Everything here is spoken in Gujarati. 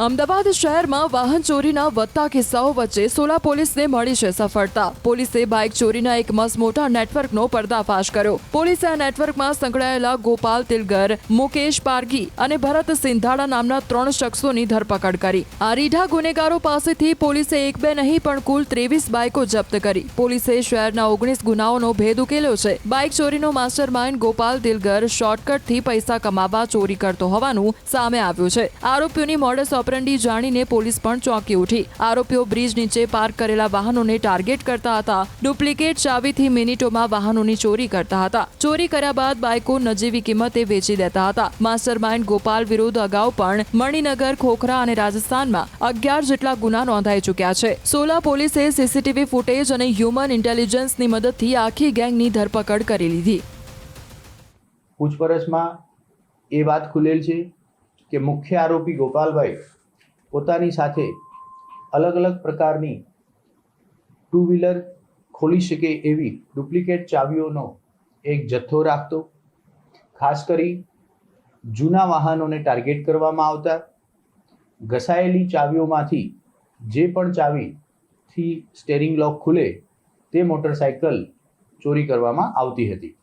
અમદાવાદ શહેરમાં વાહન ચોરીના વધતા કિસ્સાઓ વચ્ચે સોલા પોલીસને મળી છે સફળતા। પોલીસે બાઇક ચોરીના એક મસમોટા નેટવર્કનો પર્દાફાશ કર્યો। પોલીસે આ નેટવર્કમાં સંકળાયેલા ગોપાલ તિલગર, મુકેશ પારગી અને ભરત સિંધાડા નામના 3 શખ્સોની ધરપકડ કરી। આ રીઢા ગુનેગારો પાસેથી પોલીસે એક બે નહીં પણ કુલ 23 બાઇકો જપ્ત કરી। પોલીસે શહેરના 19 ગુનાઓનો ભેદ ઉકેલ્યો છે। બાઇક ચોરીનો માસ્ટરમાઇન્ડ ગોપાલ તિલગર શોર્ટકટથી પૈસા કમાવા ચોરી કરતો હોવાનું સામે આવ્યું છે। આરોપીઓની મોડસ ઓપરેન્ડી જાણીને પોલીસ પણ ચોંકી ઉઠી। આરોપીઓ બ્રિજ નીચે પાર્ક કરેલા વાહનોને ટાર્ગેટ કરતા હતા। ડુપ્લિકેટ ચાવીથી મિનિટોમાં વાહનોની ચોરી કરતા હતા। ચોરી કર્યા બાદ બાઇકો નજીવી કિંમતે વેચી દેતા હતા। માસ્ટરમાઇન્ડ ગોપાલ વિરુદ્ધ અગાઉ પણ મણિનગર, ખોખરા અને રાજસ્થાનમાં 11 જેટલા ગુના નોંધાઈ ચૂક્યા છે। સોલા પોલીસે સીસીટીવી ફૂટેજ અને હ્યુમન ઇન્ટેલિજન્સની મદદથી આખી ગેંગની ધરપકડ કરી લીધી। પૂછપરછમાં એ વાત ખુલેલ છે કે મુખ્ય આરોપી ગોપાલભાઈ પોતાની સાથે અલગ અલગ પ્રકારની 2 વ્હીલર ખોલી શકે એવી ડુપ્લિકેટ ચાવીઓનો એક જથ્થો રાખતો। ખાસ કરી જૂના વાહનોને ટાર્ગેટ કરવામાં આવતા। ઘસાયેલી ચાવીઓમાંથી જે પણ ચાવીથી સ્ટેરિંગ લોક ખુલે તે મોટરસાઇકલ ચોરી કરવામાં આવતી હતી।